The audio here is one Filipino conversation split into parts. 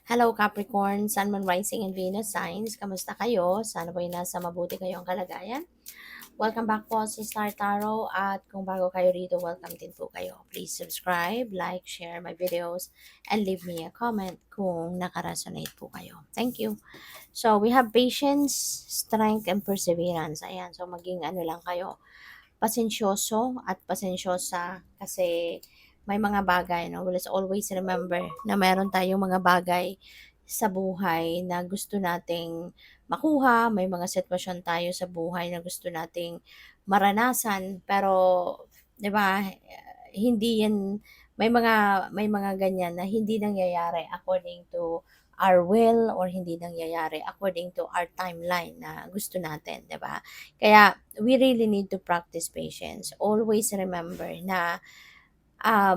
Hello Capricorn, Sun, Moon, Rising, and Venus signs. Kamusta kayo? Sana po'y nasa mabuti kayong kalagayan. Welcome back po sa Star Tarot at kung bago kayo rito, welcome din po kayo. Please subscribe, like, share my videos, and leave me a comment kung nakaresonate po kayo. Thank you. So, we have patience, strength, and perseverance. Ayan, so maging ano lang kayo, pasensyoso at pasensyosa kasi may mga bagay, no? Let's always remember na meron tayong mga bagay sa buhay na gusto nating makuha, may mga sitwasyon tayo sa buhay na gusto nating maranasan, pero 'di ba, hindi yan may mga ganyan na hindi nangyayari according to our will or hindi nangyayari according to our timeline na gusto natin, 'di ba? Kaya we really need to practice patience. Always remember na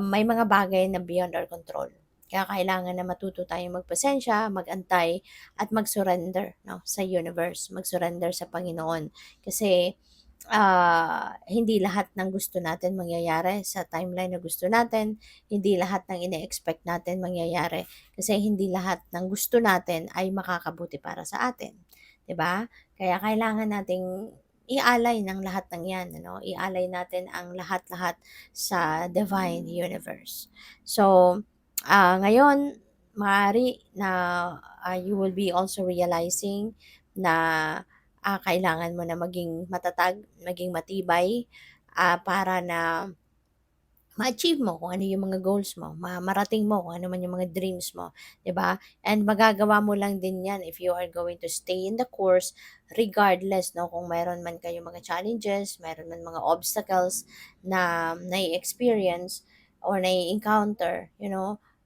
may mga bagay na beyond our control. Kaya kailangan na matuto tayong magpasensya, magantay, at mag-surrender, no, sa universe, mag-surrender sa Panginoon. Kasi hindi lahat ng gusto natin mangyayari sa timeline na gusto natin, hindi lahat ng ine-expect natin mangyayari, kasi hindi lahat ng gusto natin ay makakabuti para sa atin, 'di ba? Kaya kailangan nating ialay ng lahat ng 'yan, ano? Ialay natin ang lahat-lahat sa divine universe. So, ngayon maaari na you will be also realizing na kailangan mo na maging matatag, maging matibay, para na ma-achieve mo kung ano yung mga goals mo, marating mo kung ano man yung mga dreams mo, 'di ba? And magagawa mo lang din 'yan if you are going to stay in the course regardless, no, kung mayroon man kayong mga challenges, mayroon man mga obstacles na nai-experience or nai-encounter,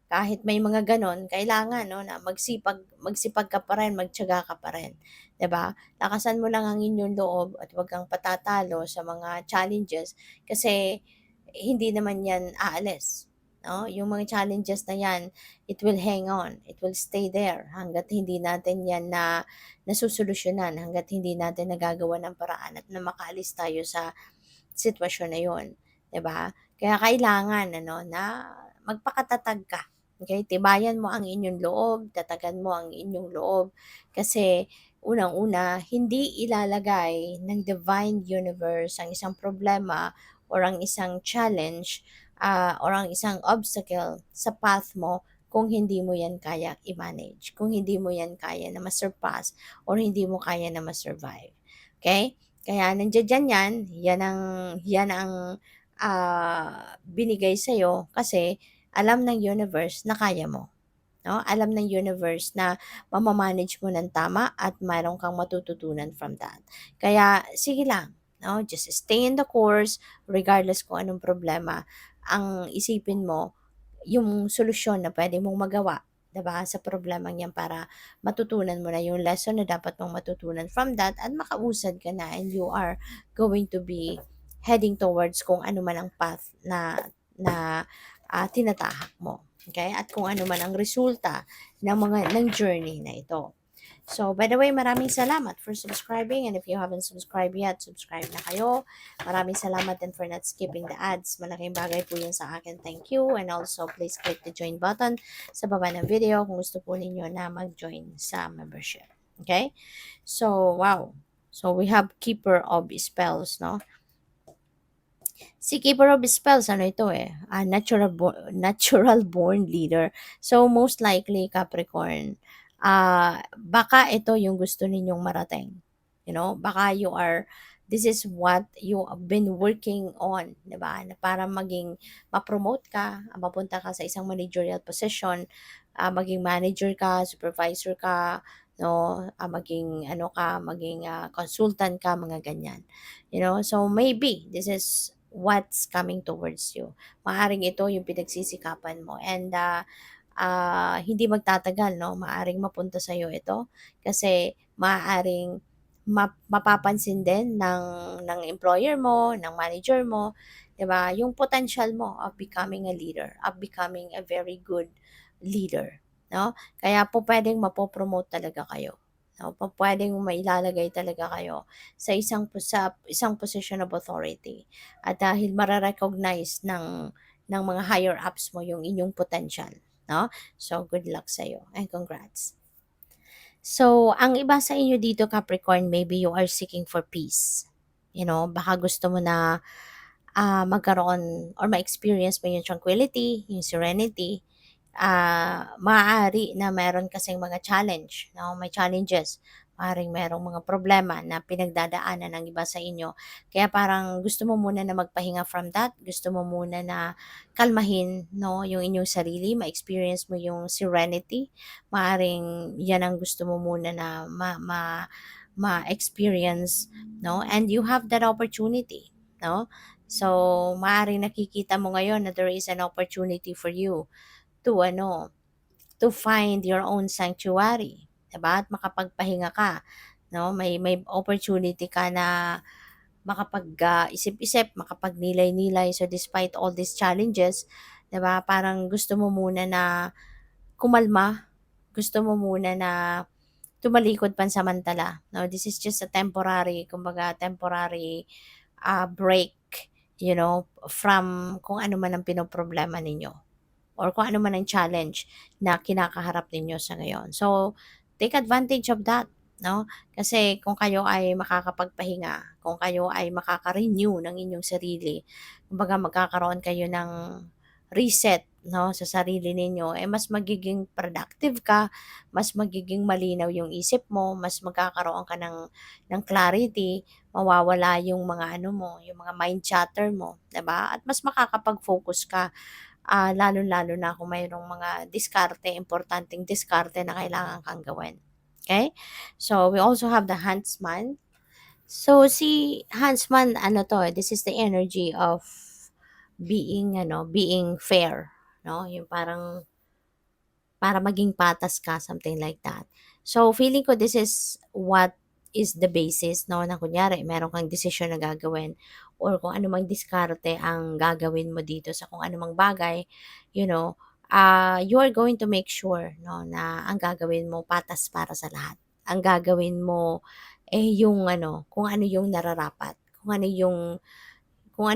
kahit may mga ganon, kailangan, no, na magsipag ka pa rin, magtiyaga ka pa rin, 'di ba? Lakasan mo lang ang inyong loob at 'wag kang patatalo sa mga challenges kasi hindi naman 'yan aalis, 'no? Yung mga challenges na 'yan, it will hang on, it will stay there hangga't hindi natin 'yan nasusolusyunan, hangga't hindi natin nagagawan ng paraan at na makaalis tayo sa sitwasyon na 'yon, 'di ba? Kaya kailangan ano na magpakatatag ka, okey? Tibayan mo ang inyong loob, tatagan mo ang inyong loob kasi unang-una, hindi ilalagay ng divine universe ang isang problema or ang isang challenge, or ang isang obstacle sa path mo kung hindi mo 'yan kaya i-manage, kung hindi mo 'yan kaya na ma-surpass or hindi mo kaya na ma-survive, okey? Kaya nandiya-diyan 'yan ang binigay sa'yo kasi alam ng universe na kaya mo, 'no? Alam ng universe na mama-manage mo ng tama at mayro'n kang matututunan from that. Kaya sige lang, 'no, just stay in the course regardless kung anong problema. Ang isipin mo yung solusyon na puwede mong magawa, 'di ba, sa problemang 'yan para matutunan mo na yung lesson na dapat mong matutunan from that at makausad ka na and you are going to be heading towards kung ano man ang path na tinatahak mo, okey? At kung ano man ang resulta ng journey na ito. So, by the way, maraming salamat for subscribing and if you haven't subscribed yet, subscribe na kayo. Maraming salamat din for not skipping the ads. Malaking bagay po yun sa akin. Thank you. And also, please click the join button sa baba ng video kung gusto po ninyo na mag-join sa membership. Okay? So, wow. So, we have Keeper of Spells, no? Si Keeper of Spells, ano ito natural born leader. So, most likely, Capricorn, baka ito yung gusto ninyong marating. Baka this is what you have been working on, di ba? Na para maging, ma-promote ka, mapunta ka sa isang managerial position, maging manager ka, supervisor ka, no, maging consultant ka, mga ganyan. So maybe this is what's coming towards you. Maaring ito yung pinagsisikapan mo and hindi magtatagal, no? Maaring mapunta sa iyo ito kasi maaring mapapansin din ng employer mo, ng manager mo, 'di ba? Yung potential mo of becoming a leader, of becoming a very good leader, no? Kaya po pwedeng mapopromote talaga kayo. No, pwedeng mailalagay talaga kayo sa isang position of authority. At dahil mare-recognize ng mga higher ups mo yung inyong potential. no? So, good luck sa'yo and congrats. So, ang iba sa inyo dito, Capricorn, maybe you are seeking for peace. Baka gusto mo na magkaroon or ma-experience mo yung tranquility, yung serenity. Maaari na meron kasing mga challenge, no? May challenges. Maaaring merong mga problema na pinagdadaanan ng iba sa inyo. Kaya parang gusto mo muna na magpahinga from that. Gusto mo muna na kalmahin, no, yung inyong sarili. Ma-experience mo yung serenity. Maaaring yan ang gusto mo muna na ma-experience, no? And you have that opportunity, no? So, maaaring nakikita mo ngayon na there is an opportunity for you to to find your own sanctuary, 'di ba? At makapagpahinga ka, no? May opportunity ka na isip-isip, makapagnilay-nilay. So despite all these challenges, 'di ba? Parang gusto mo muna na kumalma, gusto mo muna na tumalikod pansamantala. No, this is just a temporary, kumbaga temporary break, from kung ano man ang pinoproblema ninyo or kung ano man ang challenge na kinakaharap ninyo sa ngayon. So, take advantage of that, no? Kasi kung kayo ay makakapagpahinga, kung kayo ay makaka-renew ng inyong sarili, kumbaga magkakaroon kayo ng reset, no, sa sarili ninyo, mas magiging productive ka, mas magiging malinaw yung isip mo, mas magkakaroon ka ng clarity, mawawala yung mga yung mga mind chatter mo, 'di ba? At mas makakapag-focus ka, lalong-lalo na kung mayroong mga diskarte, importanteng diskarte na kailangan kang gawin. Okay? So, we also have the Huntsman. So, si Huntsman, this is the energy of being fair, no? Yung parang para maging patas ka, something like that. So, feeling ko this is what is the basis, no, na kunyari meron kang desisyon na gagawin or kung ano mang diskarte ang gagawin mo dito sa kung ano mang bagay, you know, you are going to make sure, no, na ang gagawin mo patas para sa lahat. Ang gagawin mo, yung kung ano yung nararapat, kung ano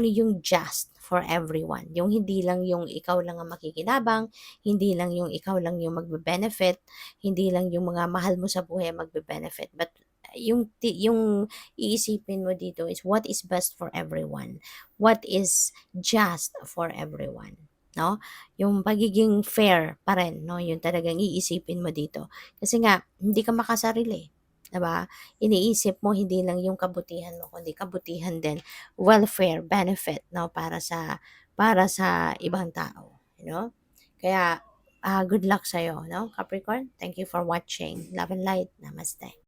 yung just for everyone. Yung hindi lang yung ikaw lang ang makikinabang, hindi lang yung ikaw lang yung magbe-benefit, hindi lang yung mga mahal mo sa buhay ang magbe-benefit, but yung iisipin mo dito is what is best for everyone. What is just for everyone, no? Yung pagiging fair pa rin, no? Yung talagang iisipin mo dito. Kasi nga hindi ka makasarili, 'di ba? Iniisip mo hindi lang yung kabutihan mo kundi kabutihan din, welfare, benefit, no, para sa ibang tao, Kaya good luck sa no, Capricorn. Thank you for watching. Love and light. Namaste.